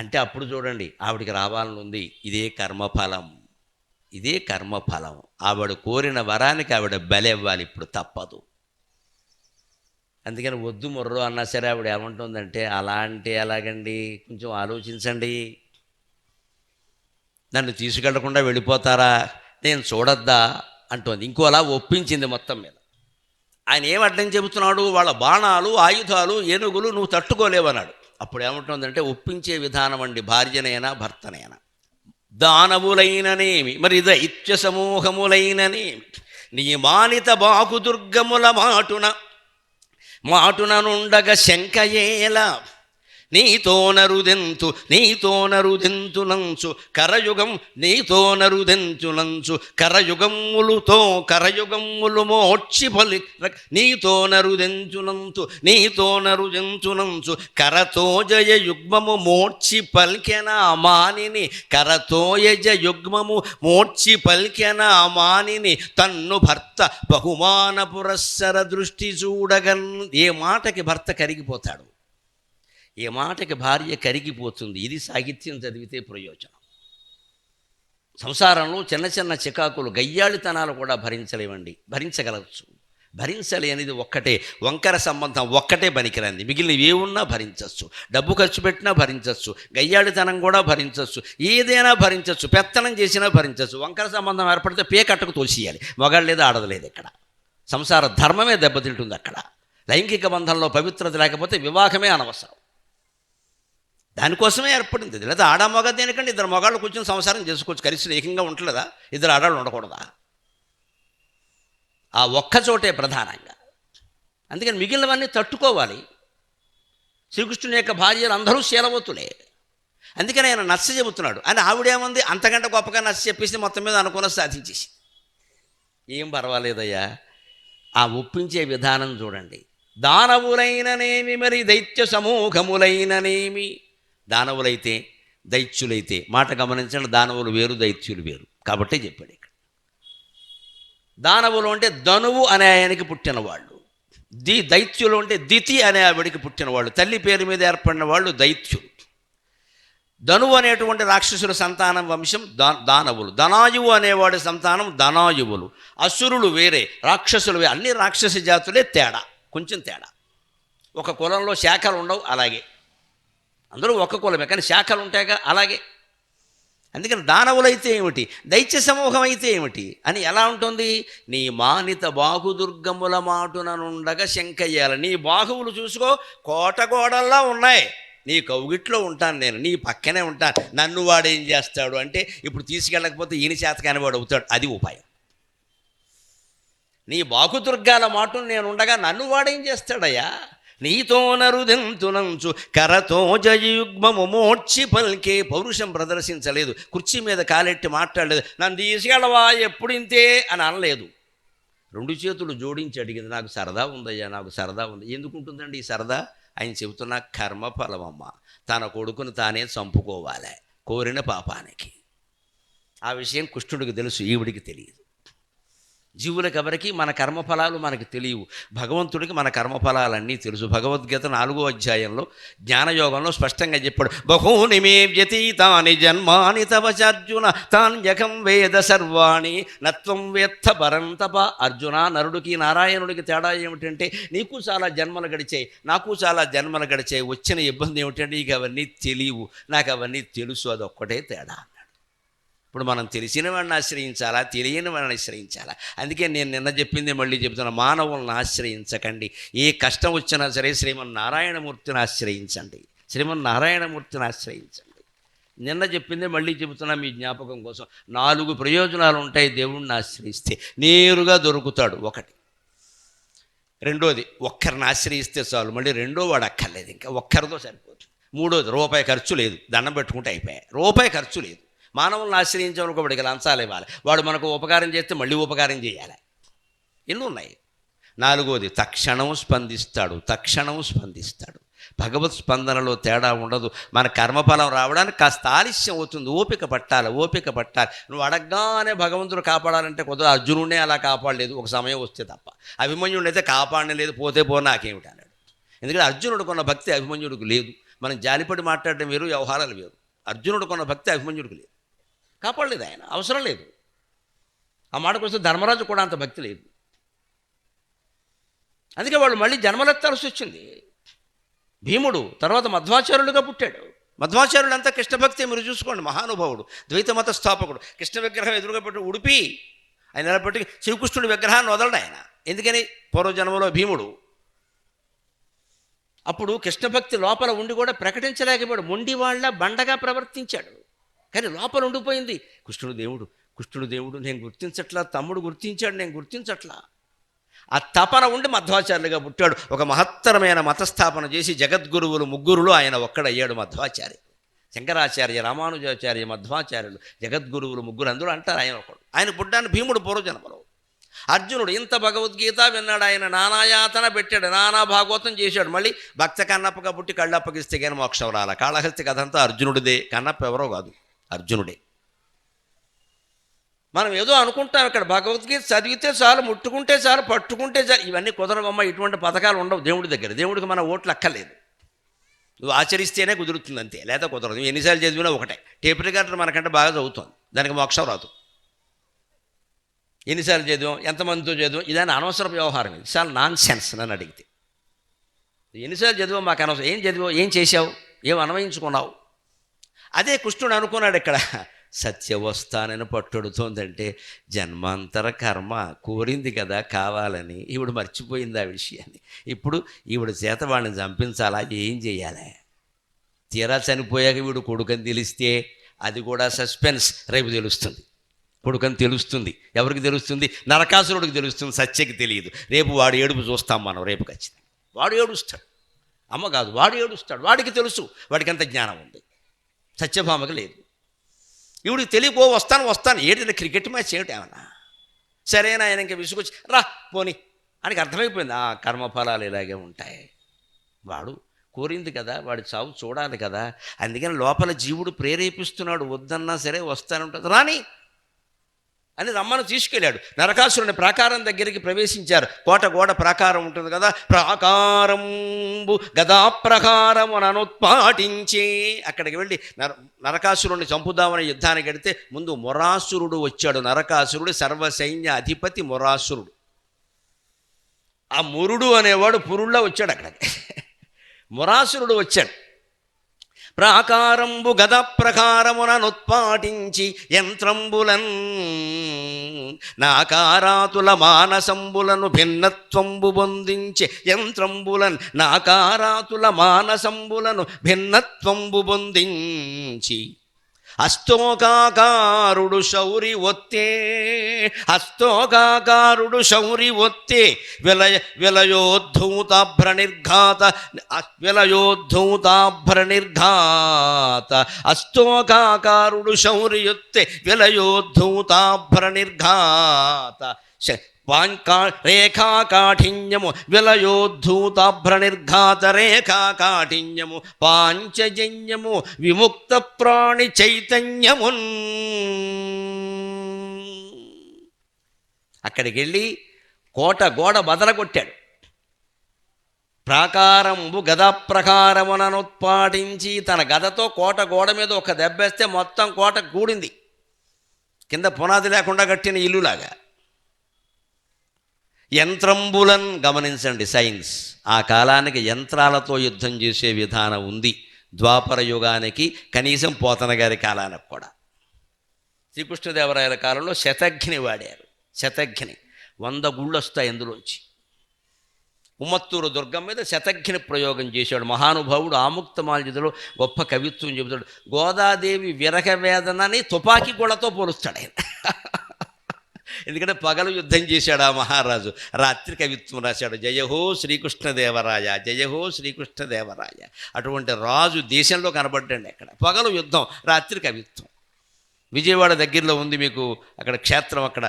అంటే అప్పుడు చూడండి ఆవిడికి రావాలని ఉంది. ఇదే కర్మఫలం, ఇదే కర్మఫలం. ఆవిడ కోరిన వరానికి ఆవిడ బలివ్వాలి, ఇప్పుడు తప్పదు. అందుకని వద్దు మొర్రో అన్నా సరే ఆవిడ ఏమంటుందంటే, అలా అంటే ఎలాగండి, కొంచెం ఆలోచించండి, నన్ను తీసుకెళ్లకుండా వెళ్ళిపోతారా, నేను చూడొద్దా అంటోంది. ఇంకోలా ఒప్పించింది మొత్తం మీద. ఆయన ఏం అడ్డం చెబుతున్నాడు, వాళ్ళ బాణాలు ఆయుధాలు ఏనుగులు నువ్వు తట్టుకోలేవన్నాడు. అప్పుడు ఏమంటుందంటే, ఒప్పించే విధానం అండి, భార్యనైనా భర్తనైనా. దానవులైననేమి మరి దైత్య సమూహములైననేమి, నీ మానిత బాకుదుర్గముల మాటున నుండగ శంకయేల, నీతోనరుదెంతునంచు కరయుగం, నీతోనరుదెంచునంచు కరయుగములు మోడ్చి పలి, నీతోనరుదెంచునంచు కరతోజయ యుగ్మము మోడ్చి పల్కెనా మానిని, కరతోయజ యుగ్మము మోడ్చి పల్కెనా మానిని, తన్ను భర్త బహుమాన పురస్సర దృష్టి చూడగన్. ఏ మాటకి భర్త కరిగిపోతాడు, ఏ మాటకి భార్య కరిగిపోతుంది. ఇది సాహిత్యం చదివితే ప్రయోజనం. సంసారంలో చిన్న చిన్న చికాకులు, గయ్యాళితనాలు కూడా భరించలేవండి, భరించగలవచ్చు. భరించలేనిది ఒక్కటే, వంకర సంబంధం ఒక్కటే పనికిరంది. మిగిలినవి ఏమున్నా భరించవచ్చు, డబ్బు ఖర్చు పెట్టినా భరించవచ్చు, గయ్యాళితనం కూడా భరించవచ్చు, ఏదైనా భరించవచ్చు, పెత్తనం చేసినా భరించవచ్చు. వంకర సంబంధం ఏర్పడితే పేకట్టకు తోసేయాలి. మగాళ్ళు లేదు, ఆడదు లేదు. ఇక్కడ సంసార ధర్మమే దెబ్బతింటుంది. అక్కడ లైంగిక బంధంలో పవిత్రత లేకపోతే వివాహమే అనవసరం. దానికోసమే ఏర్పడింది. లేదా ఆడ మగ దేనికంటే ఇద్దరు మగాళ్ళు కూర్చొని సంసారం చేసుకోవచ్చు, కలిసి ఏకంగా ఉండలేదా, ఇద్దరు ఆడాళ్ళు ఉండకూడదా? ఆ ఒక్కచోటే ప్రధానంగా. అందుకని మిగిలినవన్నీ తట్టుకోవాలి. శ్రీకృష్ణుని యొక్క భార్యలు అందరూ శీలవతులే. అందుకని ఆయన నచ్చ చెబుతున్నాడు. అని ఆవిడేముంది, అంతకంటే గొప్పగా నచ్చ చెప్పేసి మొత్తం మీద అనుకున్న సాధించేసి, ఏం పర్వాలేదయ్యా. ఆ ఒప్పించే విధానం చూడండి. దానవులైననేమి మరి దైత్య సమూహములైననేమి, దానవులైతే దైత్యులైతే, మాట గమనించండి, దానవులు వేరు దైత్యులు వేరు కాబట్టి చెప్పాడు ఇక్కడ. దానవులు అంటే ధనువు అనే ఆయనకి పుట్టిన వాళ్ళు, దైత్యులు అంటే దితి అనే ఆవిడికి పుట్టిన వాళ్ళు, తల్లి పేరు మీద ఏర్పడిన వాళ్ళు దైత్యులు. ధనువు అనేటువంటి రాక్షసుల సంతానం వంశం దానవులు. ధనాయువు అనేవాడి సంతానం ధనాయువులు. అసురులు వేరే, రాక్షసులు వేరే. అన్ని రాక్షస జాతులే, తేడా కొంచెం తేడా. ఒక కులంలో శాఖలు ఉండవు, అలాగే అందరూ ఒక కులమే కానీ శాఖలు ఉంటాయిగా, అలాగే. అందుకని దానవులైతే ఏమిటి, దైత్య సమూహం అయితే ఏమిటి అని ఎలా ఉంటుంది. నీ మానిత బాహుదుర్గముల మాటున నుండగా శంకయ్యాల, నీ బాహువులు చూసుకో, కోటగోడల్లా ఉన్నాయి, నీ కౌగిట్లో ఉంటాను నేను, నీ పక్కనే ఉంటాను. నన్ను వాడేం చేస్తాడు అంటే, ఇప్పుడు తీసుకెళ్ళకపోతే ఈయన చేతకాని వాడు అవుతాడు, అది ఉపాయం. నీ బాహుదుర్గాల మాటను నేను ఉండగా నన్ను వాడేం చేస్తాడయ్యా. నీతోనరుదెంతునంచు కరతోజయుగ్మము మోడ్చి పల్కే, పౌరుషం ప్రదర్శించలేదు, కుర్చీ మీద కాలెట్టి మాట్లాడలేదు, నన్ను తీసుకెళ్ళవా ఎప్పుడు ఇంతే అని అనలేదు. రెండు చేతులు జోడించి అడిగింది, నాకు సరదా ఉందయ్యా, నాకు సరదా ఉంది. ఎందుకు ఉంటుందండి ఈ సరదా? ఆయన చెబుతున్న కర్మఫలమమ్మ. తన కొడుకును తానే చంపుకోవాలి కోరిన పాపానికి. ఆ విషయం కృష్ణుడికి తెలుసు, ఈవిడికి తెలియదు. జీవులకు ఎవరికి మన కర్మఫలాలు మనకు తెలియవు, భగవంతుడికి మన కర్మఫలాలన్నీ తెలుసు. భగవద్గీత 4వ అధ్యాయంలో జ్ఞానయోగంలో స్పష్టంగా చెప్పాడు. బహూని మే వ్యతీతాని జన్మాని తవ చార్జున తాన్యకం వేద సర్వాణి నత్వం వేత్త పరంతప. అర్జున, నరుడికి నారాయణుడికి తేడా ఏమిటంటే, నీకు చాలా జన్మలు గడిచాయి, నాకు చాలా జన్మలు గడిచాయి, వచ్చిన ఇబ్బంది ఏమిటంటే నీకు అవన్నీ తెలియవు, నాకు అవన్నీ తెలుసు, అదొక్కటే తేడా. ఇప్పుడు మనం తెలిసిన వాడిని ఆశ్రయించాలా, తెలియని వాడిని ఆశ్రయించాలా? అందుకే నేను నిన్న చెప్పింది మళ్ళీ చెప్తున్నా, మానవులను ఆశ్రయించకండి. ఏ కష్టం వచ్చినా సరే శ్రీమన్నారాయణమూర్తిని ఆశ్రయించండి, శ్రీమన్నారాయణమూర్తిని ఆశ్రయించండి. నిన్న చెప్పిందే మళ్ళీ చెబుతున్నా మీ జ్ఞాపకం కోసం. 4 ప్రయోజనాలు ఉంటాయి దేవుణ్ణి ఆశ్రయిస్తే. నేరుగా దొరుకుతాడు ఒకటి. రెండోది, ఒక్కరిని ఆశ్రయిస్తే చాలు, మళ్ళీ రెండో వాడు అక్కర్లేదు, ఇంకా ఒక్కరితో సరిపోతుంది. మూడోది, రూపాయి ఖర్చు లేదు, దండం పెట్టుకుంటే అయిపోయాయి, రూపాయి ఖర్చు లేదు. మానవులను ఆశ్రయించమనుకో, వాడికి లంచాలు ఇవ్వాలి, వాడు మనకు ఉపకారం చేస్తే మళ్ళీ ఉపకారం చేయాలి, ఎన్ని ఉన్నాయి. నాలుగోది, తక్షణం స్పందిస్తాడు. భగవత్ స్పందనలో తేడా ఉండదు. మన కర్మఫలం రావడానికి కాస్త ఆలస్యం అవుతుంది, ఓపిక పట్టాలి. నువ్వు అడగగానే భగవంతుడు కాపాడాలంటే కొద్దిగా అర్జునుడినే అలా కాపాడలేదు, ఒక సమయం వస్తే తప్ప. అభిమన్యుడిని అయితే కాపాడలేదు, పోతే పో నాకేమిటి అన్నాడు. ఎందుకంటే అర్జునుడికి ఉన్న భక్తి అభిమన్యుడికి లేదు. మనం జాలిపడి మాట్లాడడం వేరు, వ్యవహారాలు వేరు. అర్జునుడు కొన్న భక్తి అభిమన్యుడికి లేదు, కాపాడలేదు ఆయన, అవసరం లేదు. ఆ మాటకు వస్తే ధర్మరాజు కూడా అంత భక్తి లేదు. అందుకే వాళ్ళు మళ్ళీ జన్మలెత్తాల్సి వచ్చింది. భీముడు తర్వాత మధ్వాచార్యులుగా పుట్టాడు. మధ్వాచార్యులు అంతా కృష్ణభక్తి, మీరు చూసుకోండి. మహానుభావుడు, ద్వైత మత స్థాపకుడు. కృష్ణ విగ్రహం ఎదురుగా పెట్టి ఉడిపి ఆయన నిలబెట్టి శ్రీకృష్ణుడి విగ్రహాన్ని వదలడు ఆయన. ఎందుకని? పూర్వజన్మలో భీముడు. అప్పుడు కృష్ణభక్తి లోపల ఉండి కూడా ప్రకటించలేకపోయాడు, మొండి వాళ్ళ బండగా ప్రవర్తించాడు. కానీ లోపల ఉండిపోయింది. కృష్ణుడు దేవుడు, కృష్ణుడు దేవుడు, నేను గుర్తించట్లా, తమ్ముడు గుర్తించాడు, నేను గుర్తించట్లా. ఆ తపన ఉండి మధ్వాచార్యులుగా పుట్టాడు. ఒక మహత్తరమైన మతస్థాపన చేసి జగద్గురువులు ముగ్గురులో ఆయన ఒక్కడయ్యాడు మధ్వాచార్య. శంకరాచార్య, రామానుజాచార్య, మధ్వాచార్యులు జగద్గురువులు ముగ్గురు, అందులో అంటారు ఆయన ఒకడు. ఆయన పుట్టాను భీముడు పూర్వజన్మలో. అర్జునుడు ఇంత భగవద్గీత విన్నాడు, ఆయన నానాయాతన పెట్టాడు, నానా భాగవతం చేశాడు. మళ్ళీ భక్త కన్నప్పగా పుట్టి కళ్ళప్పగిస్తే కానీ మోక్షం రాల. కాళహస్తి కథంతా అర్జునుడిదే, కన్నప్ప ఎవరో కాదు, అర్జునుడే. మనం ఏదో అనుకుంటాం, ఇక్కడ భగవద్గీత చదివితే చాలు, ముట్టుకుంటే చాలు, పట్టుకుంటే చాలు. ఇవన్నీ కుదరవమ్మ, ఇటువంటి పథకాలు ఉండవు దేవుడి దగ్గర. దేవుడికి మన ఓట్లు అక్కర్లేదు, నువ్వు ఆచరిస్తేనే కుదురుతుంది అంతే, లేదా కుదరదు. నువ్వు ఎన్నిసార్లు చదివినా ఒకటే. టేప్ రికార్డర్ మనకంటే బాగా చదువుతుంది, దానికి మోక్షం రాదు. ఎన్నిసార్లు చదివాం, ఎంతమందితో చదివాం, ఇదాన్ని అనవసర వ్యవహారం. ఇది చాలా నాన్ సెన్స్. నన్ను అడిగితే ఎన్నిసార్లు చదివాం మాకు అనవసరం. ఏం చదివావు, ఏం చేశావు, ఏం అన్వయించుకున్నావు? అదే కృష్ణుడు అనుకున్నాడు ఇక్కడ. సత్యవస్థానని పట్టుడుతోందంటే జన్మాంతర కర్మ కోరింది కదా కావాలని. ఈవిడ మర్చిపోయింది ఆ విషయాన్ని. ఇప్పుడు ఈవిడ చేత వాడిని చంపించాలా, ఏం చేయాలి? తీరా చనిపోయాక వీడు కొడుకని తెలిస్తే అది కూడా సస్పెన్స్. రేపు తెలుస్తుంది, కొడుకని తెలుస్తుంది. ఎవరికి తెలుస్తుంది? నరకాసురుడికి తెలుస్తుంది, సత్యకి తెలియదు. రేపు వాడు ఏడుపు చూస్తాం మనం, రేపు ఖచ్చితంగా వాడు ఏడుస్తాడు. అమ్మ కాదు, వాడు ఏడుస్తాడు. వాడికి తెలుసు, వాడికి అంత జ్ఞానం ఉంది, సత్యభామకి లేదు. ఇవిడికి తెలియకో వస్తాను ఏంటంటే క్రికెట్ మ్యాచ్ ఏమిటి ఏమన్నా. సరేనా, ఆయన ఇంకా విసుకొచ్చి రా పోని ఆయనకి అర్థమైపోయింది, ఆ కర్మఫలాలు ఇలాగే ఉంటాయి. వాడు కోరింది కదా, వాడి చావు చూడాలి కదా. అందుకని లోపల జీవుడు ప్రేరేపిస్తున్నాడు, వద్దన్నా సరే వస్తానుంటుంది, రాని అని రమ్మను తీసుకెళ్ళాడు. నరకాసురుని ప్రాకారం దగ్గరికి ప్రవేశించారు. కోట గోడ ప్రాకారం ఉంటుంది కదా, ప్రాకారంబు గదా ప్రకారము ననుత్పాటించి అక్కడికి వెళ్ళి నరకాసురుడిని చంపుదామని యుద్ధానికి వెడితే ముందు మొరాసురుడు వచ్చాడు. నరకాసురుడు సర్వసైన్య అధిపతి మొరాసురుడు. ఆ మురుడు అనేవాడు పురుళ్ళ వచ్చాడు అక్కడికి. మొరాసురుడు వచ్చాడు. ప్రాకారంబు గద ప్రకారముననుత్పాటించి యంత్రంబులన్ నాకారాతుల మానసంబులను భిన్నత్వంబు బొందించి యంత్రంబులన్ నాకారాతుల మానసంబులను భిన్నత్వంబు బొందించి హస్తోకాకారుడు శౌరి ఒత్తే హస్తోకాకారుడు శౌరి ఒత్తే విలయోద్ధూతాభ్ర నిర్ఘాత హస్తోకాకారుడు శౌరి ఒత్తే విలయోద్ధూతాభ్ర నిర్ఘాత రేఖాకాఠిన్యము విలయోద్ధూతాభ్ర నిర్ఘాత రేఖాకాఠిన్యము పాంచజన్యము విముక్త ప్రాణి చైతన్యమున్. అక్కడికి వెళ్ళి కోట గోడ బదలగొట్టాడు. ప్రాకారంబు గద ప్రకారముననుత్పాటించి తన గదతో కోట గోడ మీద ఒక దెబ్బేస్తే మొత్తం కోట కూడింది, కింద పునాది లేకుండా కట్టిన ఇల్లులాగా. యంత్రంబులన్, గమనించండి సైన్స్, ఆ కాలానికి యంత్రాలతో యుద్ధం చేసే విధానం ఉంది. ద్వాపర యుగానికి, కనీసం పోతన గారి కాలానికి కూడా. శ్రీకృష్ణదేవరాయల కాలంలో శతఘ్ని వాడారు. శతఘ్ని 100 గుళ్ళు వస్తాయి అందులోంచి. ఉమ్మత్తూరు దుర్గం మీద శతఘ్ని ప్రయోగం చేశాడు మహానుభావుడు. ఆముక్తమాల్యదలో గొప్ప కవిత్వం చెబుతాడు. గోదాదేవి విరహ వేదనని తుపాకీ గుళ్ళతో పోలుస్తాడు ఆయన. ఎందుకంటే పగలు యుద్ధం చేశాడు ఆ మహారాజు, రాత్రి కవిత్వం రాశాడు. జయహో శ్రీకృష్ణదేవరాయ, జయహో శ్రీకృష్ణదేవరాయ. అటువంటి రాజు దేశంలో కనబడ్డాడు. అక్కడ పగలు యుద్ధం, రాత్రి కవిత్వం. విజయవాడ దగ్గరలో ఉంది మీకు అక్కడ క్షేత్రం, అక్కడ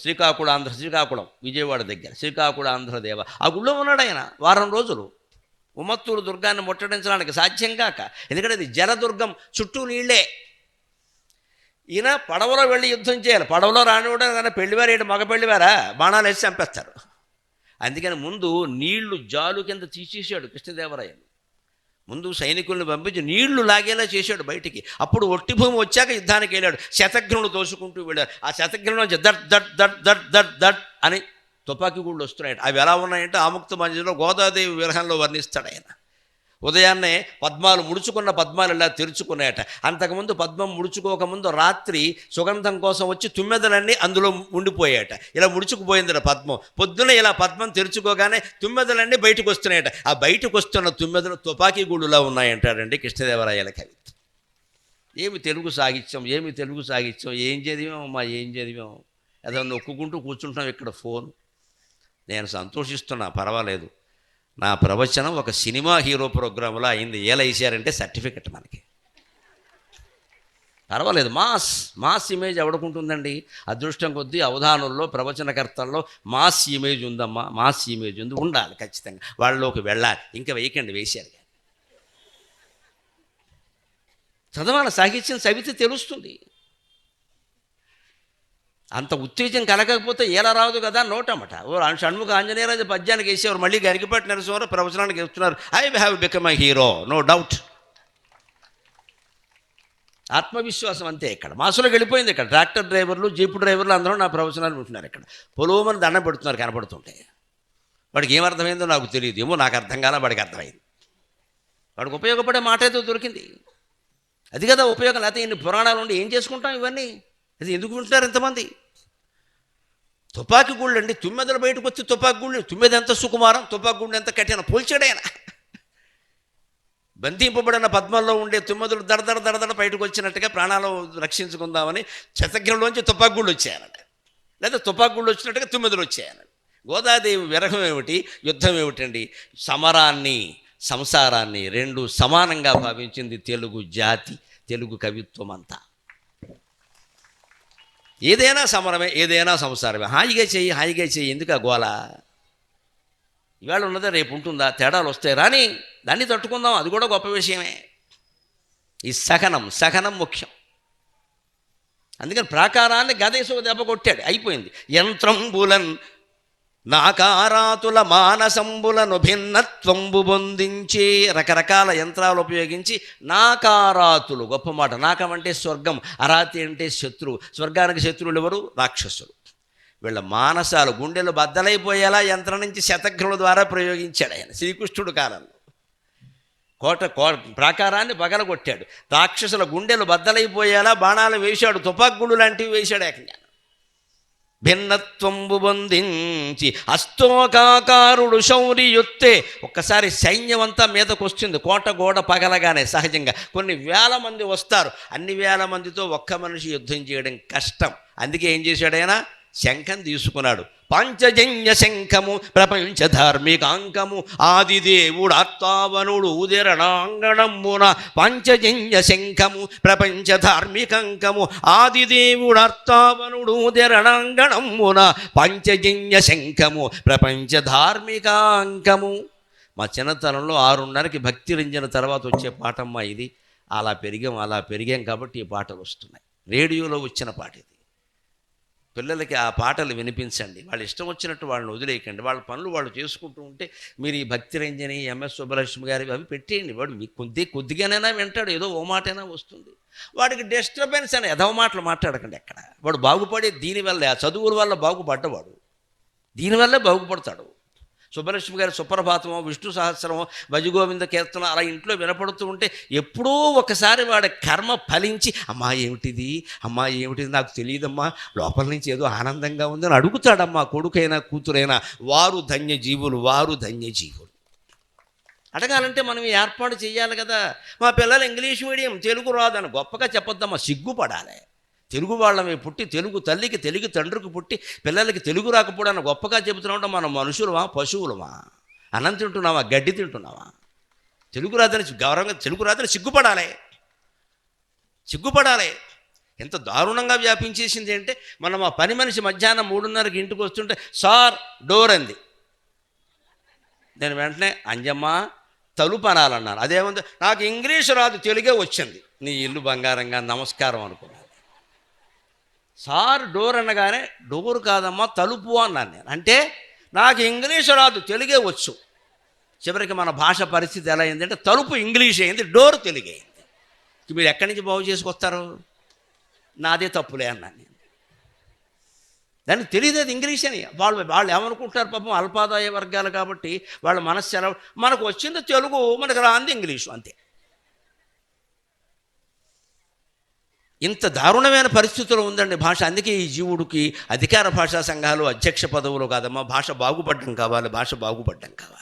శ్రీకాకుళం విజయవాడ దగ్గర శ్రీకాకుళాంధ్రదేవ. ఆ గుళ్ళో ఉన్నాడు ఆయన వారం రోజులు. ఉమ్మత్తూరు దుర్గాన్ని ముట్టడించడానికి సాధ్యం కాక, ఎందుకంటే అది జలదుర్గం, చుట్టూ నీళ్లే. ఈయన పడవలో వెళ్ళి యుద్ధం చేయాలి. పడవలో రానివ్వడం కానీ పెళ్లివారు ఏంటి, మగ పెళ్లివారా, బాణాలు వేసి చంపేస్తారు. అందుకని ముందు నీళ్లు జాలు కింద తీసేసాడు కృష్ణదేవరాయలు. ముందు సైనికుల్ని పంపించి నీళ్లు లాగేలా చేశాడు బయటికి. అప్పుడు ఒట్టి భూమి వచ్చాక యుద్ధానికి వెళ్ళాడు. శతఘ్నులు తోసుకుంటూ వెళ్ళాడు. ఆ శతఘ్నుల నుంచి that that that that that that అని తుపాకీ గుళ్ళు వస్తున్నాయట. అవి ఎలా ఉన్నాయంటే ఆముక్త మంజలో గోదాదేవి విరహంలో వర్ణిస్తాడు ఆయన. ఉదయాన్నే పద్మాలు ముడుచుకున్న పద్మాలు ఇలా తెరుచుకున్నాయట. అంతకుముందు పద్మం ముడుచుకోకముందు రాత్రి సుగంధం కోసం వచ్చి తుమ్మెదలన్నీ అందులో ఉండిపోయాయట. ఇలా ముడుచుకుపోయిందట పద్మం. పొద్దున ఇలా పద్మం తెరుచుకోగానే తుమ్మెదలన్నీ బయటకు వస్తున్నాయట. ఆ బయటకు వస్తున్న తుమ్మెదలు తుపాకీ గుళ్ళులా ఉన్నాయంటాడండి కృష్ణదేవరాయల కవి. ఏమి తెలుగు సాహిత్యం, ఏమి తెలుగు సాహిత్యం! ఏం చదివామమ్మా, ఏం చదివాం? ఏదో నొక్కుకుంటూ కూర్చుంటాం ఇక్కడ ఫోన్. నేను సంతోషిస్తున్నా, పర్వాలేదు. నా ప్రవచనం ఒక సినిమా హీరో ప్రోగ్రాంలో అయింది. ఎలా వేసారంటే సర్టిఫికెట్ మనకి. పర్వాలేదు. మాస్ ఇమేజ్ ఎవడుకుంటుందండి? అదృష్టం కొద్దీ అవధానుల్లో ప్రవచనకర్తల్లో మాస్ ఇమేజ్ ఉందమ్మా, మాస్ ఇమేజ్ ఉంది, ఉండాలి ఖచ్చితంగా. వాళ్ళలోకి వెళ్ళాలి. ఇంకా వేయకండి, వేశారు. చదవాల సాహిత్యం చదివితే తెలుస్తుంది. అంత ఉత్తేజం కలగకపోతే ఎలా రాదు కదా నోటమట. షణ్ముఖ ఆంజనేయరాజు పద్యానికి వేసేవారు, మళ్ళీ గరికపాటి నరసింహారావు ప్రవచనానికి వేస్తున్నారు. I have become a hero, no doubt. ఆత్మవిశ్వాసం అంతే. ఇక్కడ మాసులోకి వెళ్ళిపోయింది. ఇక్కడ ట్రాక్టర్ డ్రైవర్లు, జీపు డ్రైవర్లు అందరూ నా ప్రవచనాలు వింటున్నారు. ఇక్కడ పొలోమని దండం పెడుతున్నారు కనపడుతుంటే. వాడికి ఏమర్థమైందో నాకు తెలియదు, ఏమో నాకు అర్థం కాల, వాడికి అర్థమైంది. వాడికి ఉపయోగపడే మాట ఏదో దొరికింది. అది కదా ఉపయోగం. లేకపోతే ఇన్ని పురాణాలు ఉండి ఏం చేసుకుంటాం ఇవన్నీ? అది ఎందుకు వింటున్నారు ఇంతమంది? తుపాకీ గుళ్ళు అండి. తుమ్మెదలు బయటకు వచ్చి తుపాకీ గుళ్ళు. తుమ్మెద ఎంత సుకుమారం, తుపాకీ గుళ్ళు ఎంత కఠిన పోల్చాడైనా. బంధింపబడిన పద్మంలో ఉండే తుమ్మెదలు దడదడ దడదడ బయటకు వచ్చినట్టుగా ప్రాణాలు రక్షించుకుందామని శతఘ్నులోంచి తుపాకీ గుళ్ళు వచ్చాయనండి. లేదా తుపాకీ గుళ్ళు వచ్చినట్టుగా తుమ్మెదలు వచ్చాయనండి. గోదాదేవి విరహం ఏమిటి, యుద్ధం ఏమిటండి? సమరాన్ని, సంసారాన్ని రెండు సమానంగా భావించింది తెలుగు జాతి, తెలుగు కవిత్వం అంతా. ఏదైనా సమరమే, ఏదైనా సంసారమే. హాయిగా చెయ్యి, హాయిగా చెయ్యి, ఎందుకు ఆ గోల? ఇవాళ ఉన్నదా రేపు ఉంటుందా? తేడాలు వస్తాయి రాని, దాన్ని తట్టుకుందాం, అది కూడా గొప్ప విషయమే. ఈ సహనం ముఖ్యం. అందుకని ప్రాకారాన్ని గదేశో దెబ్బ కొట్టాడు, అయిపోయింది. యంత్రంబులన్ నాకారాతుల మానసంబులను భిన్నత్వంబు పొందించి, రకరకాల యంత్రాలు ఉపయోగించి నాకారాతులు, గొప్ప మాట. నాకం అంటే స్వర్గం, అరాతి అంటే శత్రువు. స్వర్గానికి శత్రువులు ఎవరు? రాక్షసులు. వీళ్ళ మానసాలు, గుండెలు బద్దలైపోయేలా యంత్రం నుంచి శతఘ్నుల ద్వారా ప్రయోగించాడు ఆయన శ్రీకృష్ణుడు కాలంలో. ప్రాకారాన్ని పగలగొట్టాడు. రాక్షసుల గుండెలు బద్దలైపోయేలా బాణాలు వేశాడు, తుపాకులు లాంటివి వేశాడు ఏకంగా. భిన్నత్వంబు పొందించి అస్తోకాకారుడు శౌర్యయుత్తే. ఒక్కసారి సైన్యం అంతా మీదకు వస్తుంది. కోట గోడ పగలగానే సహజంగా కొన్ని వేల మంది వస్తారు. అన్ని వేల మందితో ఒక్క మనిషి యుద్ధం చేయడం కష్టం. అందుకే ఏం చేశాడు ఆయన? శంఖం తీసుకున్నాడు. పాంచజన్య శంఖము ప్రపంచ ధార్మికాంకము ఆదిదేవుడు అత్తావనుడు ఉదరణాంగణమున. పాంచజన్య శంఖము ప్రపంచ ధార్మికాంకము ఆదిదేవుడు అత్తావనుడు ఉదరణాంగణమున. పంచజన్య శంఖము ప్రపంచ ధార్మికాంకము. మా చిన్నతనంలో 6:30కి భక్తి రంజన తర్వాత వచ్చే పాటమ్మా ఇది. అలా పెరిగాం కాబట్టి ఈ పాటలు వస్తున్నాయి. రేడియోలో వచ్చిన పాట ఇది. పిల్లలకి ఆ పాటలు వినిపించండి. వాళ్ళు ఇష్టం వచ్చినట్టు వాళ్ళని వదిలేయకండి. వాళ్ళ పనులు వాళ్ళు చేసుకుంటూ ఉంటే మీరు ఈ భక్తి రంజని, ఎంఎస్ సుబ్బలక్ష్మి గారి అవి పెట్టేయండి. వాడు మీకు కొద్దిగానైనా వింటాడు, ఏదో ఓ మాటైనా వస్తుంది. వాడికి డిస్టర్బెన్స్ అని ఎదవ మాటలు మాట్లాడకండి ఎక్కడ. వాడు బాగుపడే దీనివల్లే, ఆ చదువుల వల్ల బాగుపడ్డవాడు దీనివల్లే బాగుపడతాడు. సుబ్బలక్ష్మి గారి సుప్రభాతమో, విష్ణు సహస్రమో, భజగోవింద కీర్తన అలా ఇంట్లో వినపడుతూ ఉంటే ఎప్పుడో ఒకసారి వాడి కర్మ ఫలించి అమ్మా ఏమిటిది నాకు తెలియదమ్మా, లోపల నుంచి ఏదో ఆనందంగా ఉందని అడుగుతాడమ్మా. కొడుకైనా కూతురైనా వారు ధన్యజీవులు. అడగాలంటే మనం ఏర్పాటు చేయాలి కదా. మా పిల్లలు ఇంగ్లీష్ మీడియం, తెలుగు రాదని గొప్పగా చెప్పొద్దమ్మా, సిగ్గుపడాలి. తెలుగు వాళ్ళమే పుట్టి, తెలుగు తల్లికి తెలుగు తండ్రికి పుట్టి పిల్లలకి తెలుగు రాకపోవడానికి గొప్పగా చెబుతున్నామంటే మనం మనుషులమా, పశువులమా? అన్నం తింటున్నావా, గడ్డి తింటున్నావా? తెలుగు రాదని గౌరవంగా, తెలుగు రాదని సిగ్గుపడాలి. ఎంత దారుణంగా వ్యాపించేసింది అంటే, మనం ఆ పని మనిషి మధ్యాహ్నం 3:30కి ఇంటికి వస్తుంటే సార్ డోర్ అంది. నేను వెంటనే అంజమ్మ తలుపు అనాలన్నాను. అదేముంది, నాకు ఇంగ్లీష్ రాదు, తెలుగే వచ్చింది. నీ ఇల్లు బంగారంగా, నమస్కారం అనుకున్నాను. సార్ డోర్ అనగానే డోర్ కాదమ్మా తలుపు అన్నాను నేను. అంటే నాకు ఇంగ్లీష్ రాదు, తెలుగే వచ్చు. చివరికి మన భాష పరిస్థితి ఎలా అయిందంటే తలుపు ఇంగ్లీష్ అయింది, డోర్ తెలుగు అయింది. మీరు ఎక్కడి నుంచి బాగు చేసుకొస్తారు? నాదే తప్పులే అన్నాను నేను. దానికి తెలియదు అది ఇంగ్లీష్ అని. వాళ్ళు ఏమనుకుంటారు పాపం, అల్పాదాయ వర్గాలు కాబట్టి వాళ్ళ మనస్సు ఎలా, మనకు వచ్చింది తెలుగు, మనకు రాంది ఇంగ్లీషు, అంతే. ఇంత దారుణమైన పరిస్థితులు ఉందండి భాష. అందుకే ఈ జీవుడికి అధికార భాషా సంఘాలు అధ్యక్ష పదవులు కాదమ్మా. భాష బాగుపడడం కావాలి, భాష బాగుపడడం కావాలి.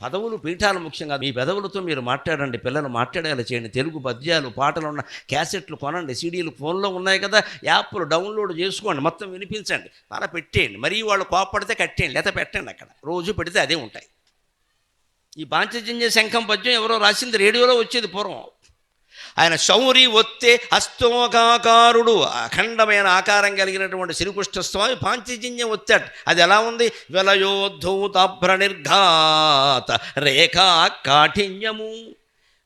పదవులు పీఠాలు ముఖ్యంగా. మీ పెదవులతో మీరు మాట్లాడండి, పిల్లలు మాట్లాడేలా చేయండి. తెలుగు పద్యాలు పాటలు ఉన్న క్యాసెట్లు కొనండి, సీడీలు ఫోన్లో ఉన్నాయి కదా, యాప్లు డౌన్లోడ్ చేసుకోండి, మొత్తం వినిపించండి, అలా పెట్టేయండి. మరీ వాళ్ళు కోపడితే కట్టేయండి, లేదా పెట్టండి. అక్కడ రోజు పెడితే అదే ఉంటాయి. ఈ పాంచజన్య శంఖం పద్యం ఎవరో రాసింది, రేడియోలో వచ్చేది పూర్వం. ఆయన శౌరి ఒత్తే హస్తోకాకారుడు, అఖండమైన ఆకారం కలిగినటువంటి శ్రీకృష్ణ స్వామి పాంచజన్యం ఒత్తాడు. అది ఎలా ఉంది? విలయోద్ధూతాభ్ర నిర్ఘాత రేఖా కాఠిన్యము.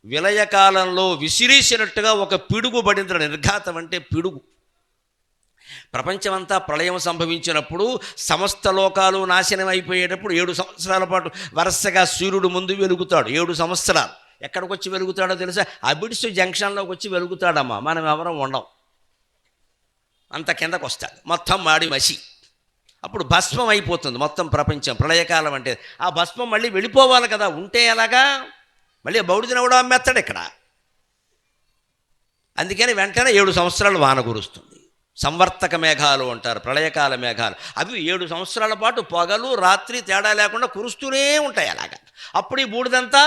విలయకాలంలో విసిరేసినట్టుగా ఒక పిడుగు పడింది. నిర్ఘాతం అంటే పిడుగు. ప్రపంచమంతా ప్రళయం సంభవించినప్పుడు, సమస్త లోకాలు నాశనం అయిపోయేటప్పుడు 7 సంవత్సరాల పాటు వరుసగా సూర్యుడు ముందు వెలుగుతాడు. 7 సంవత్సరాలు. ఎక్కడికి వచ్చి వెలుగుతాడో తెలుసా? అబిడ్స్ జంక్షన్లోకి వచ్చి వెలుగుతాడమ్మా. మనం ఎవరం ఉండం, అంత కిందకు వస్తాడు, మొత్తం మాడి మసి. అప్పుడు భస్మం అయిపోతుంది మొత్తం ప్రపంచం. ప్రళయకాలం అంటే ఆ భస్మం మళ్ళీ వెళ్ళిపోవాలి కదా, ఉంటే ఎలాగా? మళ్ళీ బౌడిదినవడం అమ్మేస్తాడు ఇక్కడ. అందుకని వెంటనే 7 సంవత్సరాలు వాన కురుస్తుంది. సంవర్తక మేఘాలు అంటారు, ప్రళయకాల మేఘాలు. అవి 7 సంవత్సరాల పాటు పగలు రాత్రి తేడా లేకుండా కురుస్తూనే ఉంటాయి అలాగా. అప్పుడు ఈ బూడిదంతా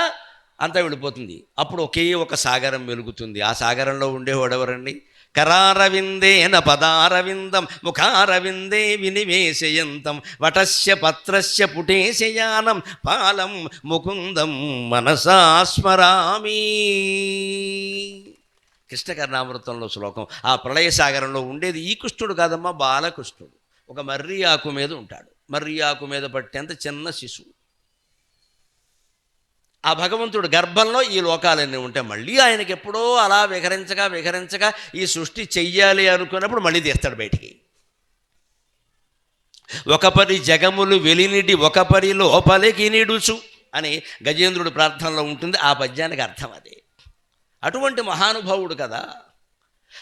అంతా వెళ్ళిపోతుంది. అప్పుడు ఒకే ఒక సాగరం వెలుగుతుంది. ఆ సాగరంలో ఉండేవాడు ఎవరండి? కరారవిందేన పదారవిందం ముఖారవిందే వినివేశయంతం వటస్య పత్రస్య పుటేశయానం పాలం ముకుందం మనసా స్మరామి. కృష్ణకర్ణామృతంలో శ్లోకం. ఆ ప్రళయ సాగరంలో ఉండేది ఈ కృష్ణుడు కాదమ్మా, బాలకృష్ణుడు. ఒక మర్రి ఆకు మీద ఉంటాడు. మర్రి ఆకు మీద పట్టేంత చిన్న శిశువు. ఆ భగవంతుడు గర్భంలో ఈ లోకాలన్నీ ఉంటాయి. మళ్ళీ ఆయనకి ఎప్పుడో అలా విహరించగా ఈ సృష్టి చెయ్యాలి అనుకున్నప్పుడు మళ్ళీ తీస్తాడు బయటికి. ఒకపరి జగములు వెలినిడి ఒకపరి లోపలికి నిడుచు అని గజేంద్రుడి ప్రార్థనలో ఉంటుంది. ఆ పద్యానికి అర్థం అదే. అటువంటి మహానుభావుడు కదా.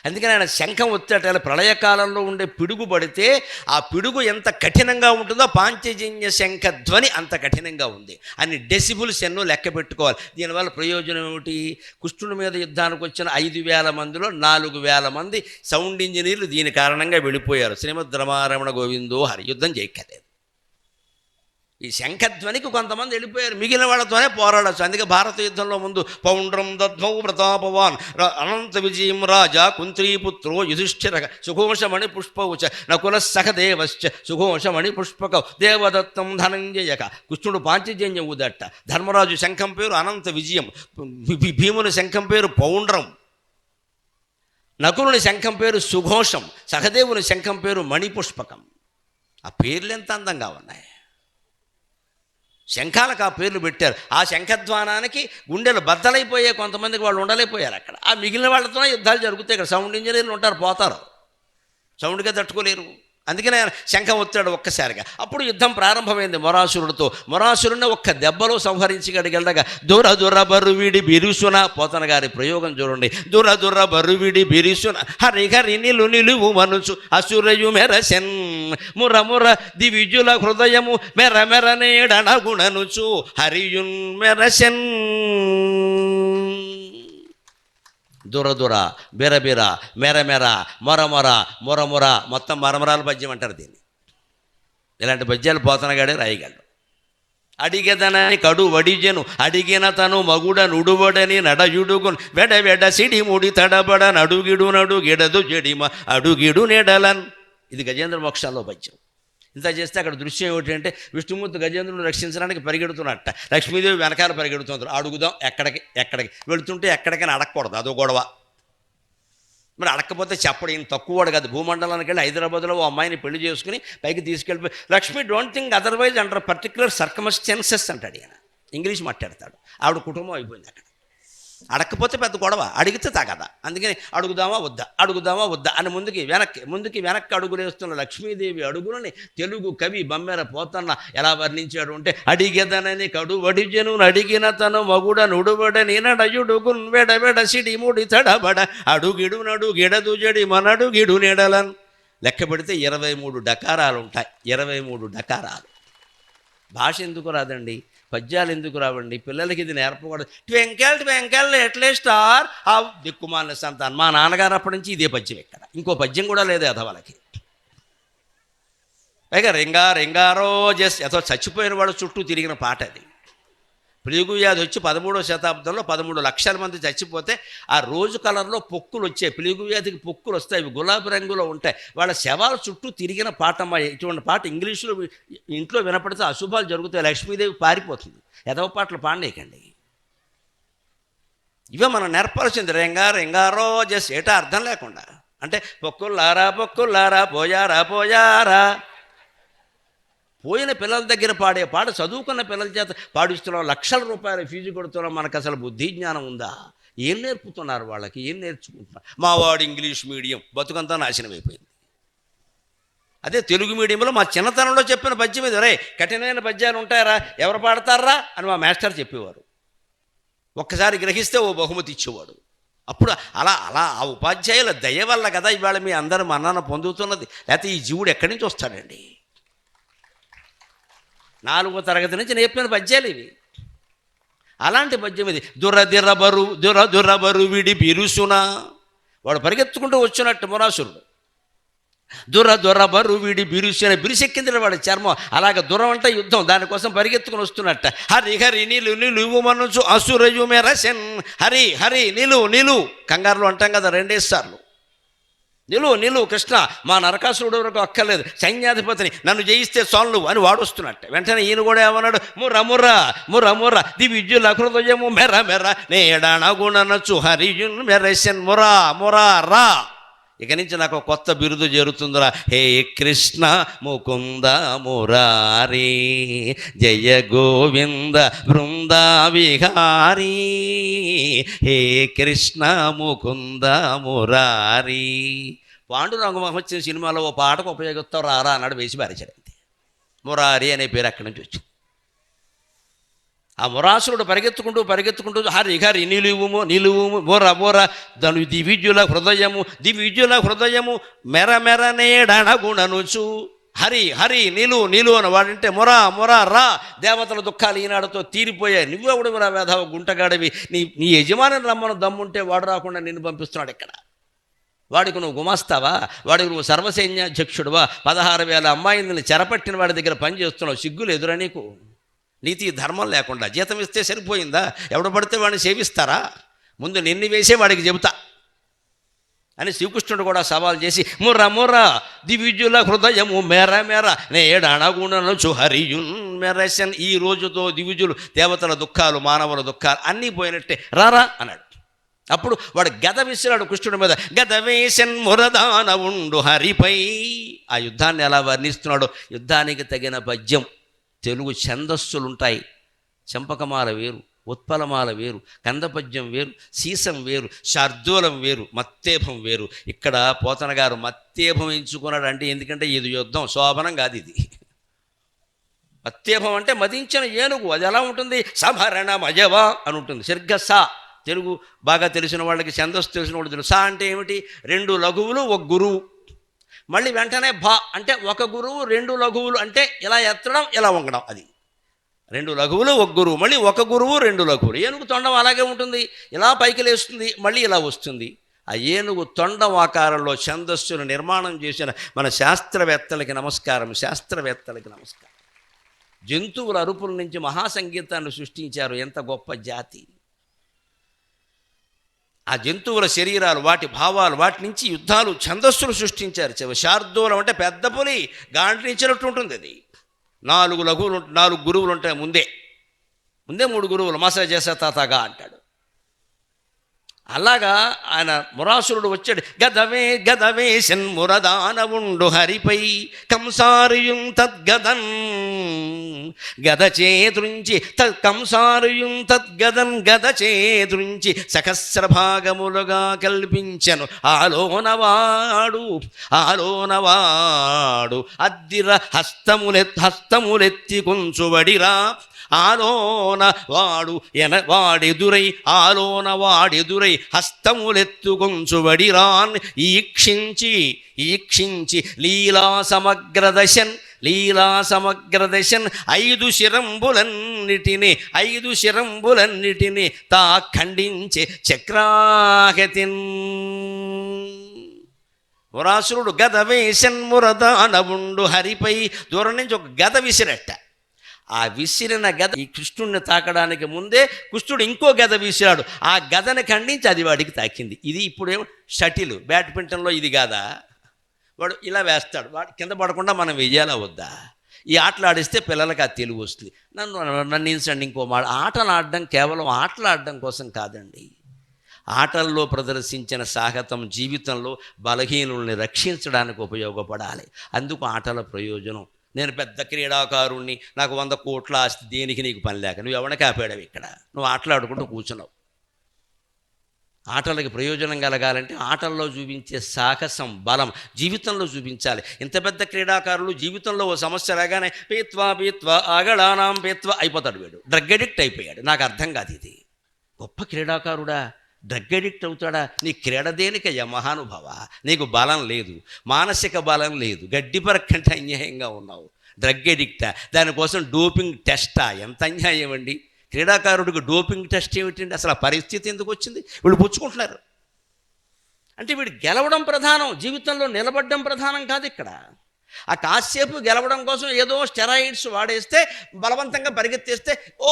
అందుకని ఆయన శంఖం ఒత్తేట ప్రళయకాలంలో ఉండే పిడుగు పడితే ఆ పిడుగు ఎంత కఠినంగా ఉంటుందో పాంచజన్య శంఖ ధ్వని అంత కఠినంగా ఉంది. అన్ని డెసిబుల్స్ ఎన్నో లెక్క పెట్టుకోవాలి. దీనివల్ల ప్రయోజనం ఏమిటి? కృష్ణుడి మీద యుద్ధానికి వచ్చిన 5,000 మందిలో 4,000 మంది సౌండ్ ఇంజనీర్లు దీని కారణంగా వెళ్ళిపోయారు. శ్రీమద్ రమారమణ గోవిందో హరి. యుద్ధం చేయక్కర్లేదు. ఈ శంఖధ్వనికి కొంతమంది వెళ్ళిపోయారు, మిగిలిన వాళ్ళతోనే పోరాడచ్చు. అందుకే భారత యుద్ధంలో ముందు పౌండ్రం దద్మౌ ప్రతాపవాన్ అనంత విజయం రాజా కుంత్రీపుత్రో యుధిష్ఠిర సుఘోషమణి పుష్పౌచ నకుల సహదేవశ్చ సుఘోషమణి పుష్పక దేవదత్తం ధనంజయక. కృష్ణుడు పాంచజన్యం ఊదట్ట. ధర్మరాజు శంఖం పేరు అనంత విజయం, భీముని శంఖం పేరు పౌండ్రం, నకులుని శంఖం పేరు సుఘోషం, సహదేవుని శంఖం పేరు మణిపుష్పకం. ఆ పేర్లు ఎంత అందంగా ఉన్నాయి. శంఖాలకు ఆ పేర్లు పెట్టారు. ఆ శంఖధ్వానానికి గుండెలు బద్దలైపోయే కొంతమందికి వాళ్ళు ఉండలేకపోయారు అక్కడ. ఆ మిగిలిన వాళ్ళతోనే యుద్ధాలు జరుగుతాయి. ఇక్కడ సౌండ్ ఇంజనీర్లు ఉంటారు, పోతారు, సౌండ్గా తట్టుకోలేరు. అందుకనే ఆయన శంఖం ఒత్తాడు ఒక్కసారిగా. అప్పుడు యుద్ధం ప్రారంభమైంది మొరాసురుడితో. మొరాసురుడిని ఒక్క దెబ్బలో సంహరించగలిగెళ్ళగా దుర బరువిడి బిరుసున. పోతన గారి ప్రయోగం చూడండి. దుర బరువిడి బిరుసున హరి నిలువు మనుచు అసురయు మెరసెన్ ముర దివిజుల హృదయము మెర నేడనగుణనుచు హరియున్ మెరసెన్. దుర బిరబిర మెరమెర మొర మొత్తం మరమరాల పద్యం అంటారు దీన్ని. ఇలాంటి పద్యాలు పోతనగాడే రాయగలడు. అడిగెదనని కడు వడిజెను అడిగిన తను మగుడ నుడువడని నడయుడుగున్ వెడ సిడి ముడి తడబడ నడుగిడు జడిమ అడుగిడు నెడలన్. ఇది గజేంద్ర మోక్షాల్లో పద్యం. ఇంత చేస్తే అక్కడ దృశ్యం ఏమిటంటే విష్ణుమూర్తి గజేంద్రుని రక్షించడానికి పరిగెడుతున్నట్ట. లక్ష్మీదేవి వెనకాల పరిగెడుతుంది. అడుగుదాం ఎక్కడికి వెళుతుంటే ఎక్కడికైనా అడగకూడదు, అదో గొడవ. మరి అడగకపోతే చెప్పడు. ఈయన తక్కువవాడు కాదు. భూమండలానికి వెళ్ళి హైదరాబాద్లో ఓ అమ్మాయిని పెళ్లి చేసుకుని పైకి తీసుకెళ్ళిపోయి Lakshmi don't think otherwise under particular circumstances అంటాడు. ఈయన ఇంగ్లీష్ మాట్లాడతాడు. ఆవిడ కుటుంబం అయిపోయింది అక్కడ. అడగకపోతే పెద్ద గొడవ, అడిగితే తగదా. అందుకని అడుగుదామా వద్దా అని ముందుకి వెనక్కి అడుగులేస్తున్న లక్ష్మీదేవి అడుగులని తెలుగు కవి బమ్మెర పోతన్న ఎలా వర్ణించాడు అంటే, అడిగెదనని కడువడిజను అడిగిన తను మగుడ నుడుబడని నడయుడుగున్ వెడబెడ సిడి ముడి తడబడ అడుగిడు నడుగిడదు జడి మనడుగిడు నెడలన్. లెక్క పెడితే 23 డకారాలు ఉంటాయి. 23 డకారాలు. భాష ఎందుకు రాదండి, పద్యాలు ఎందుకు రావండి, పిల్లలకి ఇది నేర్పకూడదు. ట్వింకెల్ ఎట్లే స్టార్ ఆ దిక్కుమాలిన సంతానం. మా నాన్నగారు అప్పటి నుంచి ఇదే పద్యం, ఇక్కడ ఇంకో పద్యం కూడా లేదు ఎదవలకి. పైగా రింగారో ఎతో చచ్చిపోయిన వాడు చుట్టూ తిరిగిన పాట అది. ప్లేగు వ్యాధి వచ్చి 13వ శతాబ్దంలో 13 లక్షల మంది చచ్చిపోతే ఆ రోజు కలర్లో పొక్కులు వచ్చాయి. ప్లేగు వ్యాధికి పొక్కులు వస్తాయి, అవి గులాబీ రంగులో ఉంటాయి. వాళ్ళ శవాల చుట్టూ తిరిగిన పాటమ్మ. ఇటువంటి పాట ఇంగ్లీషులో ఇంట్లో వినపడితే అశుభాలు జరుగుతాయి, లక్ష్మీదేవి పారిపోతుంది. ఎదవ పాటలు పాడలేకండి. ఇవే మనం నేర్పాల్సింది. రింగారో ఏటా అర్థం లేకుండా. అంటే పొక్కుల్లారా పోయారా. పోయిన పిల్లల దగ్గర పాడే పాట చదువుకున్న పిల్లల చేత పాడిస్తున్నాం, లక్షల రూపాయల ఫీజు కొడుతున్నాం. మనకు అసలు బుద్ధి జ్ఞానం ఉందా? ఏం నేర్పుతున్నారు వాళ్ళకి? ఏం నేర్చుకుంటున్నారు? మావాడు ఇంగ్లీష్ మీడియం బతుకంతా నాశనం అయిపోయింది. అదే తెలుగు మీడియంలో మా చిన్నతనంలో చెప్పిన పద్యం మీద, రే కఠినమైన పద్యాలు ఉంటాయరా, ఎవరు పాడతారా అని మా మాస్టర్ చెప్పేవారు. ఒక్కసారి గ్రహిస్తే ఓ బహుమతి ఇచ్చేవాడు. అప్పుడు అలా ఆ ఉపాధ్యాయుల దయ వల్ల కదా ఇవాళ మీ అందరూ మన్నన పొందుతున్నది. లేకపోతే ఈ జీవుడు ఎక్కడి నుంచి వస్తాడండి? 4వ తరగతి నుంచి నేర్పిన పద్యాలు ఇవి. అలాంటి పద్యం ఇది. దురబరు విడి బిరుసున. వాడు పరిగెత్తుకుంటూ వచ్చినట్టు మురాసురుడు. దురబరు విడి బిరుసున, బిరుసెక్కింది వాడి చర్మం. అలాగే దురం అంటే యుద్ధం, దానికోసం పరిగెత్తుకుని వస్తున్నట్ట. హరి నిలువు మనసు అసురయు మెరసెన్. హరి నిలు కంగారులో అంటాం కదా 2 సార్లు. నిలువు కృష్ణ, మా నరకాసురుడు వరకు అక్కర్లేదు, సైన్యాధిపతిని, నన్ను జయిస్తే చాలు అని వాడు వస్తున్నట్ట. వెంటనే ఈయన కూడా ఏమన్నాడు, ముర్ర దివిద్యుల హృదయము మెర నేడనగుణనచు హరియున్ మెరసెన్ మురా రా. ఇక నుంచి నాకు కొత్త బిరుదు చేరుతుందిరా. హే కృష్ణ ముకుంద మురారి జయ గోవింద బృందా విహారీ. హే కృష్ణ ముకుంద మురారి. పాండురంగ మహోత్సవ సినిమాలో ఓ పాటకు ఉపయోగిస్తావు రారా అన్నాడు, వేసి పారేశాడు. అంతే. మురారి అనే పేరు అక్కడి నుంచి వచ్చింది. ఆ మురాసురుడు పరిగెత్తుకుంటూ హరి నిలువు మోర దను దివిద్యుల హృదయము మెర నేడనగుణనుచు. హరి నిలు అని వాడంటే మొరా రా. దేవతల దుఃఖాలు ఈనాడుతో తీరిపోయాయి. నువ్వెవడు రా వేధవ గుంటగాడివి, నీ యజమానిని రమ్మను దమ్ముంటే వాడు రాకుండా నిన్ను పంపిస్తున్నాడు ఇక్కడ. వాడికి నువ్వు గుమాస్తావా? వాడికి నువ్వు సర్వసైన్యాధ్యక్షుడువా? 16,000 అమ్మాయిని చెరపట్టిన వాడి దగ్గర పనిచేస్తున్నావు. సిగ్గులు ఎదురా నీకు? నీతి ధర్మం లేకుండా జీతం ఇస్తే సరిపోయిందా? ఎవడు పడితే వాడిని సేవిస్తారా? ముందు నిన్ను వేసే వాడికి చెబుతా అని శ్రీకృష్ణుడు కూడా సవాల్ చేసి ముర్ర దివిద్యుల హృదయము మెర నేడనగుణనచు హరియున్ మెరసెన్. ఈ రోజుతో దివిజులు, దేవతల దుఃఖాలు, మానవుల దుఃఖాలు అన్నీ పోయినట్టే, రారా అన్నాడు. అప్పుడు వాడు గద విసిరాడు కృష్ణుడి మీద. గద వేసెన్ మురదాన ఉండు హరిపై. ఆ యుద్ధాన్ని ఎలా వర్ణిస్తున్నాడు? యుద్ధానికి తగిన పద్యం. తెలుగు ఛందస్సులుంటాయి. చంపకమాల వేరు, ఉత్పలమాల వేరు, కందపద్యం వేరు, సీసం వేరు, శార్దూలం వేరు, మత్తేభం వేరు. ఇక్కడ పోతన గారు మత్తేభం ఎంచుకున్నాడు. అంటే ఎందుకంటే ఇది యుద్ధం, శోభనం కాదు ఇది. మత్తేభం అంటే మదించిన ఏనుగు. అది ఎలా ఉంటుంది? సభరణ మజవా అని ఉంటుంది. సరిగ్గా సా. తెలుగు బాగా తెలిసిన వాళ్ళకి, ఛందస్సు తెలిసిన వాళ్ళు తెలుసు. సా అంటే ఏమిటి? 2 లఘువులు 1 గురువు. మళ్ళీ వెంటనే భా అంటే 1 గురువు 2 లఘువులు, అంటే ఇలా ఎత్తడం ఇలా వంగడం. అది 2 లఘువులు 1 గురువు, మళ్ళీ 1 గురువు 2 లఘువులు. ఏనుగు తొండం అలాగే ఉంటుంది, ఇలా పైకి లేస్తుంది, మళ్ళీ ఇలా వస్తుంది. ఆ ఏనుగు తొండం ఆకారంలో ఛందస్సును నిర్మాణం చేసిన మన శాస్త్రవేత్తలకి నమస్కారం. జంతువుల అరుపుల నుంచి మహాసంగీతాన్ని సృష్టించారు. ఎంత గొప్ప జాతి! ఆ జంతువుల శరీరాలు, వాటి భావాలు, వాటి నుంచి యుద్ధాలు, ఛందస్సులు సృష్టించారు. శార్దూలం అంటే పెద్ద పులి గాండ్రించినట్టు ఉంటుంది. అది 4 గురువులు ఉంటాయి. ముందే 3 గురువులు. మస చేసే తాతగా అంటాడు. అలాగా ఆయన మురాసురుడు వచ్చాడు. గదవే గదవే షణ్మురదానవుండు హరిపై కంసారియుం తద్గదన్ గద చేతురించి కంసారియుం తద్గదన్ గద చేతురించి సహస్రభాగములుగా కల్పించెను ఆలోనవాడు అద్దిర హస్తములెత్తి కొంచువడిరా ఆలోన వాడెదురై హస్తములెత్తుకొంచువడిరాన్ ఈక్షించి లీలా సమగ్రదశన్ ఐదు శిరంబులన్నిటిని తా ఖండించే చక్రాహతిన్. మురాసురుడు గద వేషన్మురదానవుండు హరిపై దూరం నుంచి ఒక గద విసిరట్ట. ఆ విసిరిన గద ఈ కృష్ణుడిని తాకడానికి ముందే కృష్ణుడు ఇంకో గద విసిరాడు. ఆ గదను ఖండించి అది వాడికి తాకింది. ఇది ఇప్పుడేమో షటిల్ బ్యాడ్మింటన్లో ఇది కాదా, వాడు ఇలా వేస్తాడు, వాడు కింద పడకుండా మనం వెయ్యాలా వద్దా? ఈ ఆటలు ఆడిస్తే పిల్లలకి అది తెలుగు వస్తుంది. నన్ను ఇంచండి ఇంకో మాట, ఆటలు ఆడడం కేవలం ఆటలు ఆడడం కోసం కాదండి. ఆటల్లో ప్రదర్శించిన సాహసం జీవితంలో బలహీనుల్ని రక్షించడానికి ఉపయోగపడాలి. అందుకు ఆటల ప్రయోజనం. నేను పెద్ద క్రీడాకారుణ్ణి, నాకు 100 కోట్ల ఆస్తి, దేనికి నీకు పని లేక నువ్వు ఎవరిని కాపాడావు? ఇక్కడ నువ్వు ఆటలాడుకుంటూ కూర్చున్నావు. ఆటలకి ప్రయోజనం కలగాలంటే ఆటల్లో చూపించే సాహసం బలం జీవితంలో చూపించాలి. ఇంత పెద్ద క్రీడాకారులు జీవితంలో ఓ సమస్య రాగానే పీత్వా ఆగడానాం పీత్వా అయిపోతాడు. వీడు డ్రగ్ అడిక్ట్ అయిపోయాడు. నాకు అర్థం కాదు, ఇది గొప్ప క్రీడాకారుడా డ్రగ్ అడిక్ట్ అవుతాడా? నీ క్రీడ దేనికయ్యా మహానుభావ? నీకు బలం లేదు, మానసిక బలం లేదు, గడ్డిపరక్ కంటే అన్యాయంగా ఉన్నావు. డ్రగ్ అడిక్టా? దానికోసం డోపింగ్ టెస్టా? ఎంత అన్యాయం అండి. క్రీడాకారుడికి డోపింగ్ టెస్ట్ ఏమిటండి? అసలు ఆ పరిస్థితి ఎందుకు వచ్చింది? వీళ్ళు పుచ్చుకుంటున్నారు. అంటే వీడు గెలవడం ప్రధానం, జీవితంలో నిలబడడం ప్రధానం కాదు. ఇక్కడ ఆ కాసేపు గెలవడం కోసం ఏదో స్టెరాయిడ్స్ వాడేస్తే బలవంతంగా పరిగెత్తేస్తే ఓ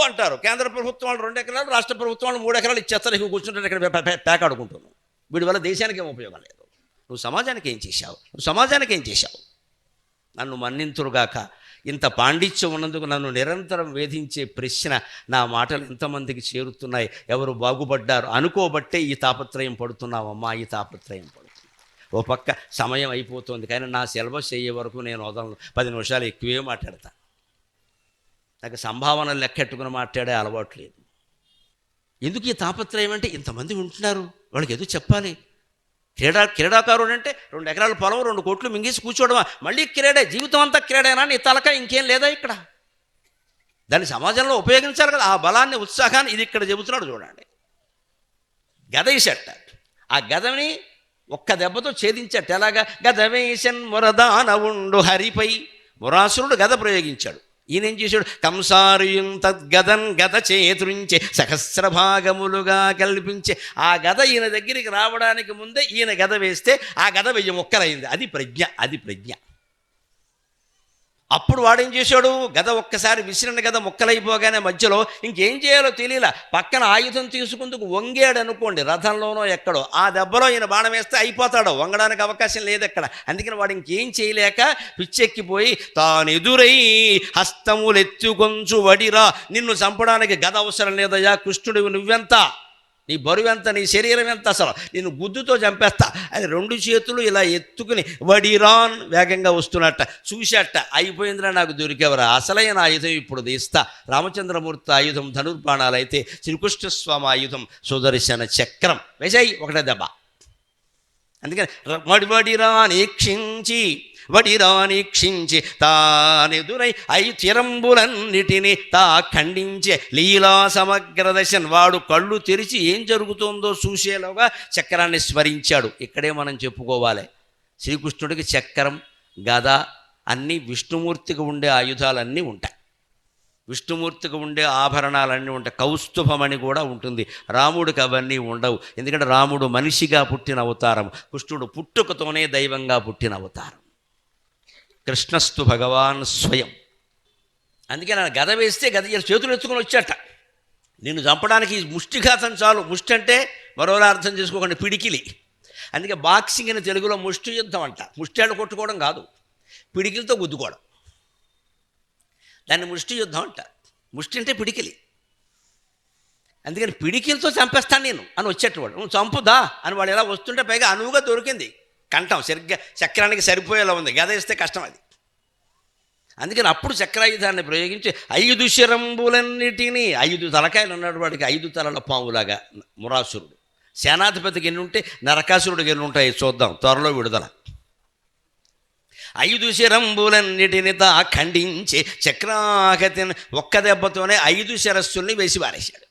అంటారు. కేంద్ర ప్రభుత్వం వాళ్ళు 2 ఎకరాలు, రాష్ట్ర ప్రభుత్వం వాళ్ళు 3 ఎకరాలు ఇచ్చేస్తారు. ఇక కూర్చుంటారు ఇక్కడ పేకాడుకుంటున్నావు. వీడి వల్ల దేశానికి ఏం ఉపయోగం లేదు. నువ్వు సమాజానికి ఏం చేశావు? నన్ను మన్నింతురుగాక. ఇంత పాండిత్యం ఉన్నందుకు నన్ను నిరంతరం వేధించే ప్రశ్న, నా మాటలు ఎంతమందికి చేరుతున్నాయి, ఎవరు బాగుపడ్డారు అనుకోబట్టే ఈ తాపత్రయం పడుతున్నావమ్మా. ఈ తాపత్రయం పడుతుంది. ఓ పక్క సమయం అయిపోతుంది, కానీ నా సిలబస్ అయ్యే వరకు నేను వదలను. 10 నిమిషాలు ఎక్కువే మాట్లాడతాను. నాకు సంభావనలు లెక్కెట్టుకుని మాట్లాడే అలవాటు లేదు. ఎందుకు ఈ తాపత్రయం అంటే, ఇంతమంది ఉంటున్నారు, వాళ్ళకి ఏదో చెప్పాలి. క్రీడాకారుడు అంటే 2 ఎకరాల పొలం, 2 కోట్లు మింగేసి కూర్చోవడమా? మళ్ళీ క్రీడే, జీవితం అంతా క్రీడేనా? నీ తలక ఇంకేం లేదా ఇక్కడ? దాన్ని సమాజంలో ఉపయోగించాలి కదా. ఆ బలాన్ని, ఉత్సాహాన్ని ఇది ఇక్కడ చెబుతున్నాడు చూడండి. గద వేసట. ఆ గదని ఒక్క దెబ్బతో ఛేదించట. ఎలాగా? గద వేషన్ మురదానవుండు హరిపై. మురాసురుడు గద ప్రయోగించాడు. ఈయన ఏం చేశాడు? కంసారియుం తద్గదన్ గద చేతురించే సహస్రభాగములుగా కల్పించే. ఆ గద ఈయన దగ్గరికి రావడానికి ముందే ఈయన గద వేస్తే ఆ గద 1000 ముక్కలైంది. అది ప్రజ్ఞ. అప్పుడు వాడేం చేశాడు? గద ఒక్కసారి విసిరిన గద ముక్కలైపోగానే మధ్యలో ఇంకేం చేయాలో తెలియలా. పక్కన ఆయుధం తీసుకుందుకు వంగాడు అనుకోండి, రథంలోనో ఎక్కడో. ఆ దెబ్బలో ఈయన బాణం వేస్తే అయిపోతాడు, వంగడానికి అవకాశం లేదు అక్కడ. అందుకని వాడు ఇంకేం చేయలేక పిచ్చెక్కిపోయి తానెదురై హస్తములెత్తుకొంచు వడిరా. నిన్ను చంపడానికి గద అవసరం లేదయ్యా కృష్ణుడివి, నువ్వెంత, నీ బరువు ఎంత, నీ శరీరం ఎంత, అసలు నిన్ను గుద్దుతో చంపేస్తా అని 2 చేతులు ఇలా ఎత్తుకుని వడిరాన్ వేగంగా వస్తున్నట్ట. చూశాట, అయిపోయిందిరా, నాకు దొరికేవరా, అసలైన ఆయుధం ఇప్పుడు తీస్తా. రామచంద్రమూర్తి ఆయుధం ధనుర్బాణాలు అయితే శ్రీకృష్ణస్వామి ఆయుధం సుదర్శన చక్రం. వేసాయి ఒకటే దెబ్బ. అందుకని వడిరానీక్షించి తానెదురై చిరంబులన్నిటిని తా ఖండించే లీలా సమగ్రదశన్. వాడు కళ్ళు తెరిచి ఏం జరుగుతుందో చూసేలోగా చక్రాన్ని స్మరించాడు. ఇక్కడే మనం చెప్పుకోవాలి, శ్రీకృష్ణుడికి చక్రం, గద అన్నీ విష్ణుమూర్తికి ఉండే ఆయుధాలన్నీ ఉంటాయి. విష్ణుమూర్తికి ఉండే ఆభరణాలన్నీ ఉంటాయి. కౌస్తుభమని కూడా ఉంటుంది. రాముడికి అవన్నీ ఉండవు. ఎందుకంటే రాముడు మనిషిగా పుట్టిన అవతారం, కృష్ణుడు పుట్టుకతోనే దైవంగా పుట్టిన అవతారం. కృష్ణస్తు భగవాన్ స్వయం. అందుకే నన్ను గద వేస్తే గద చేతులు ఎత్తుకొని వచ్చాట. నిన్ను చంపడానికి ముష్టిఘాతం చాలు. ముష్టి అంటే మరోలా అర్థం చేసుకోకండి, పిడికిలి. అందుకే బాక్సింగ్ అని తెలుగులో ముష్టి యుద్ధం అంట. ముష్టిళ్ళు కొట్టుకోవడం కాదు, పిడికిలతో గుద్దుకోవడం. దాన్ని ముష్టి యుద్ధం అంట. ముష్టి అంటే పిడికిలి. అందుకని పిడికిలతో చంపేస్తాను నేను అని వచ్చేటవాడు. నువ్వు చంపుదా అని వాడు ఇలా వస్తుంటే పైగా అనువుగా దొరికింది, కంఠం సరిగ్గా చక్రానికి సరిపోయేలా ఉంది, గద ఇస్తే కష్టం అది. అందుకని అప్పుడు చక్రాయుధాన్ని ప్రయోగించి 5 శరంబులన్నిటినీ, 5 తలకాయలు ఉన్నాడు వాడికి, 5 తలల పాములాగా మురాసురుడు. సేనాధిపతికి ఎన్ని ఉంటే నరకాసురుడికి ఎన్ని ఉంటాయి చూద్దాం త్వరలో విడుదల. 5 శరంబులన్నిటిని తా ఖండించి చక్రాగతిని ఒక్క దెబ్బతోనే 5 శిరస్సుల్ని వేసి పారేశాడు.